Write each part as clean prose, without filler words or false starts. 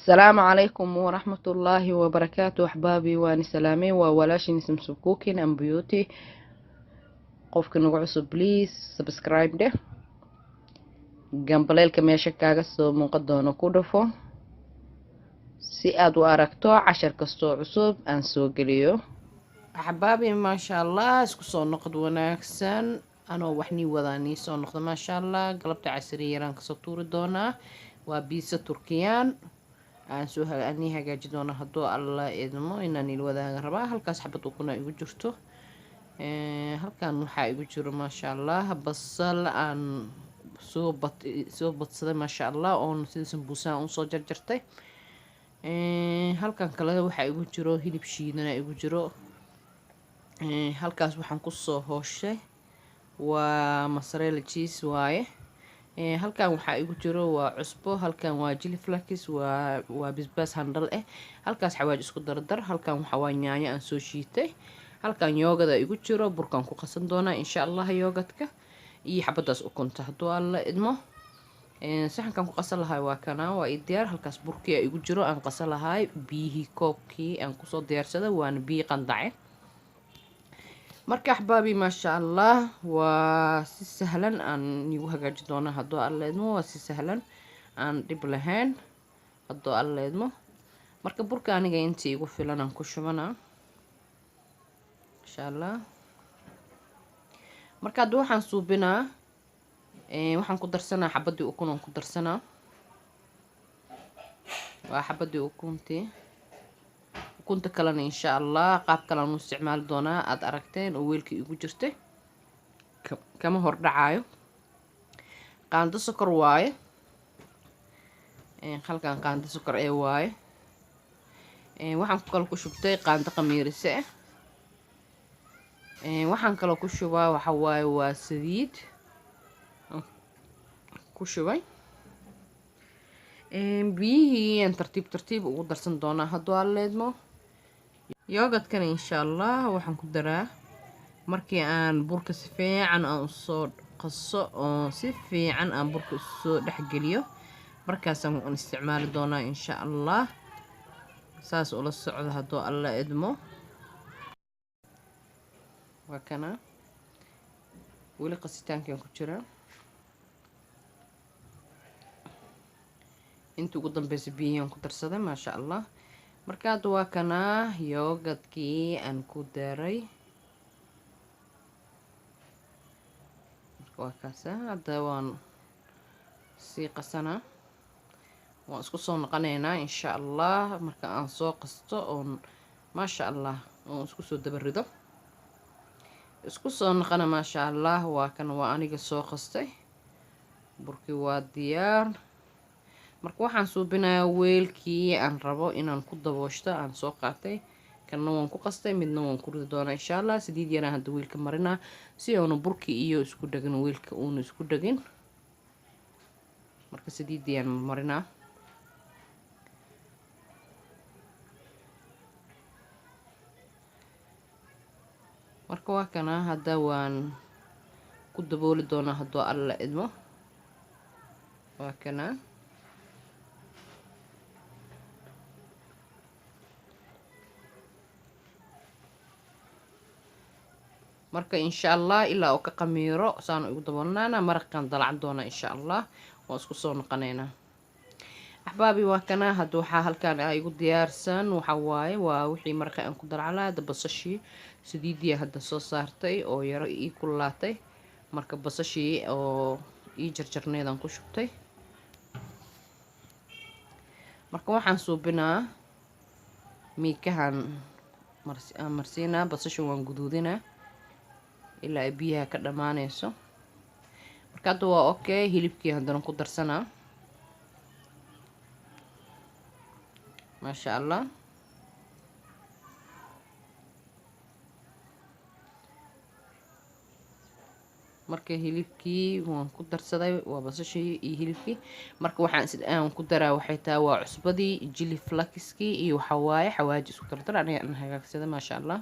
السلام عليكم ورحمة الله وبركاته أحبابي وأنا سلامي وولاشي نسم سكوكين أم بيوتي قفك نقعصو بليز سبسكرايب ده جنبليلك ميشا كاغسو منقدونو كودفو si aad u aragto cashar kastoo cusub aan soo geliyo axbaabi maasha allah isku soo noqod wanaagsan anoo waxnii wadaanii soo noqda maasha allah galabta casri yaraan kasoo tuuri doonaa waa biisa turkiyaan aan soo anii hagaaji doona hadduu alla idmo inaan il wadaaga rabaa halkaas xabad ukuna igu jirto halkan waxaa igu jiro maasha allah basal aan soo badsaday maasha allah oon sida sambuusaan usoo jarjartay halkan kale waxaa igu jiro hilib shiidana igu jiro halkaas waxaan kusoo hooshay waa mozzarella cheese waaye halkan waxaa igu jiro waa cusbo halkan waa chili flakes waa basbaas handhal halkaas xawaaj isku dardar halkan waxaa waa yaanyo aan soo shiitay halkan yoogada igu jiro burkaan ku qasan doonaa insha allah yoogadka iyo xabadaas ukunta hadduu alla idmo saxankan ku qasan lahay waa kanaa waa diyaar halkaas burkii igu jiro aan qasan lahay biyihii koobkii aan kusoo diyaarsada waana biyi qandace marka axbaabi maasha allah waa si sahlan aan igu hagaaji doonaa hadduu alla idmo waa si sahlan aan dhib lahayn hadduu alla idmo marka burka aniga intii igu filan aan ku shubanaa insha allah marka hadda waxaan suubinaa waxaan ku darsanaa xabadii ukun aan ku darsanaa waa xabadii ukunta kalena insha allah qaab kale aan u isticmaali doonaa aad aragteen oo weelkii igu jirtay kama hor dhacaayo qaando sokor waaye halkan qaando sokor waaye waxaan kale ku shubtay qaando qamiirise waxaan kale ku shubaa waxa waaye waa saliid ku shubay biyihii aan tartiib ugu darsan doonaa hadduu alleedmo yoogadkana insha allah waxaan ku daraa markii aan burka si fiican aan usoo qaso oo si fiican aan burka usoo dhexgeliyo markaasaan isticmaali doonaa insha allah saas ula socda hadduu alla idmo waa kana weli qasitaankan ku jira inta ugu dambeysa biyihii aan ku darsaday maasha allah marka hadda waa kanaa yoogadkii aan ku daray waa kaasa hadda waan sii qasanaa waan isku soo noqonaynaa insha allah marka aan soo qasto oon maasha allah oon isku soo dabarido isku soo noqona maasha allah waa kan waa aniga soo qastay burkii waa diyaar marka waxaan suubinayaa weelkii aan rabo inaan ku dabooshto aan soo qaatay kanna waan ku qastay midna waan ku ridi doonaa insha allah saliid yaraan hadda weelka marinaa si uuna burkii iyo isku dhagin weelka uuna isku dhagin marka saliidiyaan marinaa marka waa kana hadda waan ku dabooli doonaa hadduu alla idmo waa kana marka insha allah ilaa uu ka qamiiro saan ugu daboolnaana maraqan dalacan doona insha allah waan isku soo noqonaynaa axbaabi waa kana hadda waxaa halkan igu diyaarsan waxa waaye waa wixii maraqi aan ku dalaclaa hadda basashii saliidii hadda soo saartay oo yaro ii kululaatay marka basashii oo ii jarjarneedaan ku shubtay marka waxaan suubinaa miikahan marsiinaa basasha waan guduudinaa ilaa ay biyaha ka dhammaanayso marka hadda waa okay hilibkii haddana ku darsanaa maasha allah marka hilibkii waan ku darsaday waa basashii iyo hilibkii marka waxaan ku daraa waxay tahay waa cusbadii chili flakeski iyo waxa waaye xawaaji isku dardar aniga aan hagaagsada maasha allah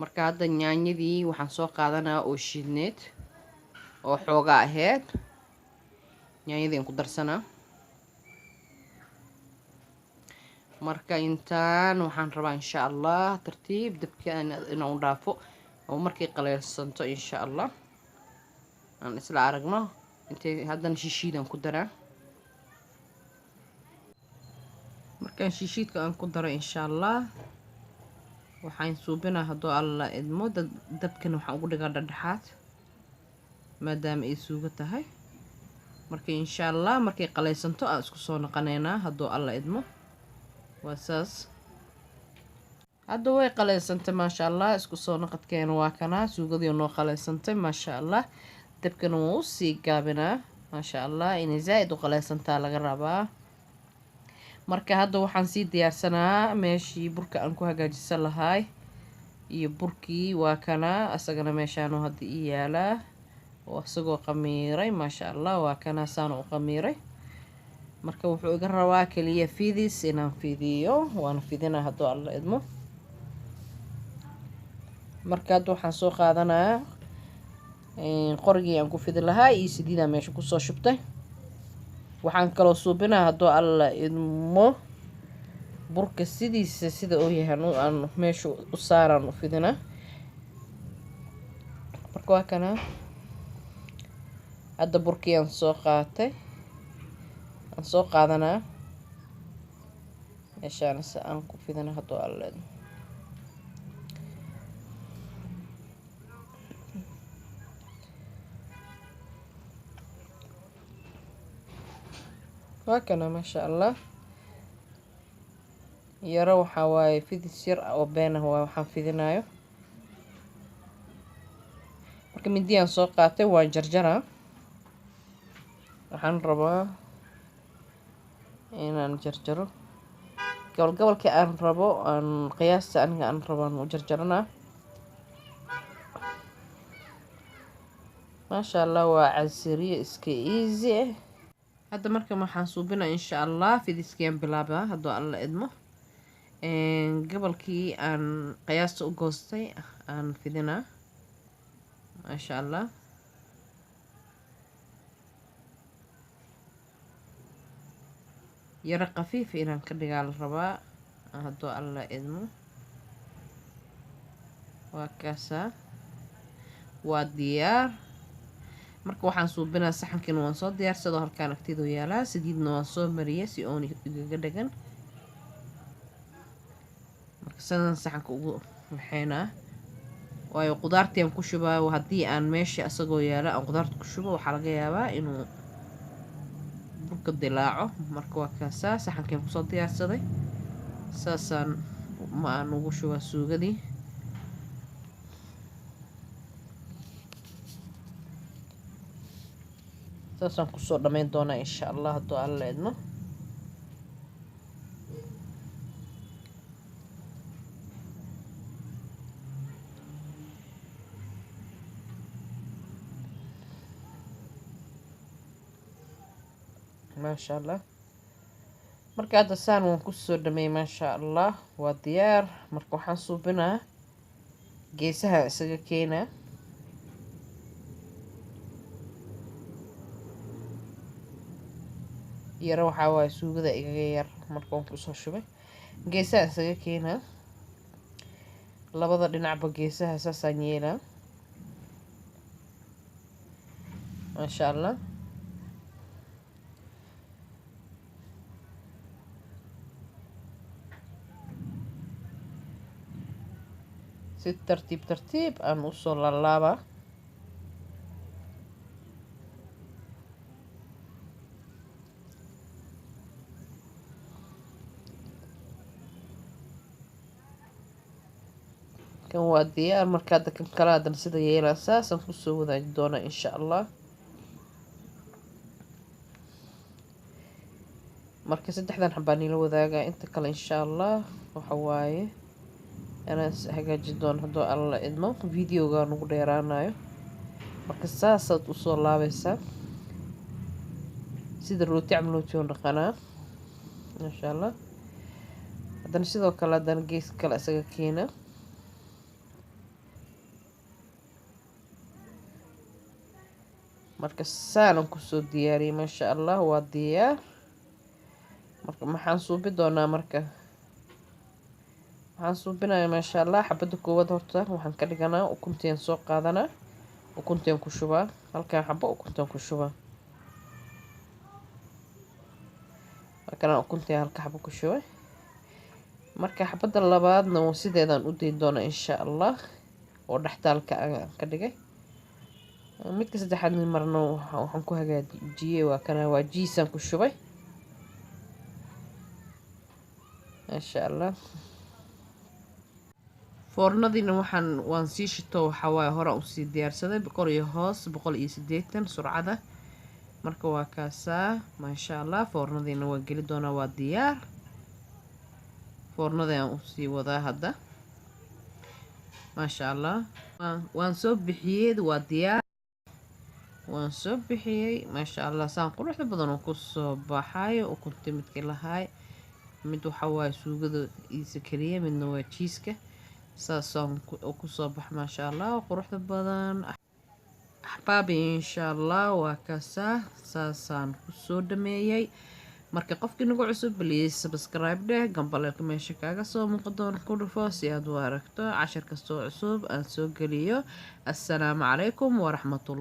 marka hadda yaanyadii waxaan soo qaadanaa oo shiidneed oo xooga ahayd yaanyadii ku darsanaa. marka intaan waxaan rabaa insha Allah tartiib dabka inaan u dhaafo oo markay qaleelsanto insha Allah aan isla aragno. intee haddana shishiidaan ku daraa. markaan shishiidka aan ku daro insha Allah waxaan suubinaa hadduu alla idmo dabkan waxaan ugu dhigaa dhexdhexaad maadaama ay suugo tahay. marka insha Allah markay qaleelsanto aan isku soo noqonaynaa hadduu alla idmo. waa saas hadda way qaleelsantay maasha Allah. isku soo noqodkeena waa kana suugadii noo qaleelsantay maasha Allah. dabkana wuu u sii gaabinaa maasha Allah inay zaid u qaleelsantaa laga rabaa. marka hadda waxaan sii diyaarsanaa meeshii burka aan ku hagaajisan lahaay iyo burkii waa kana asagana meeshaan hadda ii yaalaa oo asagoo qamiiray maasha Allah. waa kana saan u qamiiray. marka wuxuu iga rabaa kaliya fidis inaan fidiyo waan fidinaa hadduu alla idmo. marka hadda waxaan soo qaadanaa qorigii aan ku fidi lahaa iyo saliidaan meesha kusoo shubtay. waxaan kaloo suubinaa hadduu alla idmo burka sidiisa sida uu yahay aan meesha u saaraan u fidinaa. marka waa kana hadda burkii aan soo qaatay aan soo qaadanaa meeshaan si aan ku fidinaa hadduu alla idmo. waa kana maasha Allah yaro waxaa waaye fidis yar oo been ah waa waxaan fidinaayo. marka mindiyaan soo qaatay waan jarjaraa. waxaan rabaa inaan jarjaro gobolkii aan rabo aan qiyaasta aniga aan rabaan u jarjaranaa. maasha Allah waa casiriye iska easy ah. hadda marka waxaan suubinaa insha Allah fidiskiyaan bilaabaa hadduu alla idmo. gobolkii aan qiyaasta u goostay aan fidinaa maasha Allah. yaro qafiif inaan ka dhigaa la rabaa hadduu alla idmo. waa kaasaa waa diyaar. marka waxaan suubinaa saxankiina waan soo diyaarsado halkaan agteedu yaalaa. saliidna waan soo mariyay si oon igaga dhagan. marka sidan saxanka ugu waxaynaa waayo qudaartii aan ku shubaa haddii aan meesha asagoo yaala aan qudaarta ku shubo waxaa laga yaabaa inuu burka dilaaco. marka waa kaasaa saxankiin kusoo diyaarsaday saasaan ma aan ugu shubaa suugadii. saasaan kusoo dhammayn doonaa insha Allah hadduu alla idmo. maasha Allah marka hadda saan waan kusoo dhameeyay maasha Allah waa diyaar. marka waxaan suubinaa geesaha isaga keenaa. yaro waxaa waaye suugada igaga yar marka waan kusoo shubay geesaha isaga keenaa. labada dhinacba geesaha saasaan yeelaa maasha Allah. si tartiib tartiib aan usoo laalaabaa. kan waa diyaar. marka hadda kan kale hadan sida yeelaa saasaan kusoo wadaagi doonaa insha Allah. marka saddexdan xabaan ila wadaagaa inta kale insha Allah waxa waaye inaan hagaajin doono hadduu alla idmo. videoga nagu dheeraanayo marka saasaad usoo laabaysaa sida rooti camal rooti oo dhaqanaa maasha Allah. haddana sidoo kale haddana gees kale isaga keena. marka saanan kusoo diyaariyay maasha allah waa diyaar. marka maxaan suubi doonaa marka waxaan suubinayaa maasha allah xabada koowaad horta waxaan ka dhiganaa ukunteen soo qaadanaa ukunteen ku shubaa halkaan xabo ukunteen ku shubaa markaan ukunteen halka xabo ku shubay marka xabada labaadna sideedaan u dayn doonaa insha allah oo dhaxtaalka aan ka dhigay midka saddexaad marna waxaan ku hagaajiyay waa kana waa jiisaan ku shubay maasha allah. foornadiina waan sii shito waxa waaye hore u sii diyaarsaday kor iyo hoos 180 surcada marka waa kaasaa maasha allah. foornadiina waa geli doonaa waa diyaar. foornada aan u sii wadaa hadda maasha allah. waan soo bixiyay waa diyaar. waan soo bixiyay maasha allah saan quruxda badan oo ku soo baxay ukunta midkii lahaay mid waxa waaye suugada iisa kaliya midna waa jiiska saasaan ku soo bax maasha allah quruxda badan axbaabi insha allah waa kaasaa saasaan ku soo dhameeyay. marka qofkii nagu cusub please subscribe dheh gambaleelka meesha kaaga soo muuqan doona ku dhufo si aad u aragto cashar kastoo cusub aan soo geliyo. assalaamu calaykum waraxmatullah.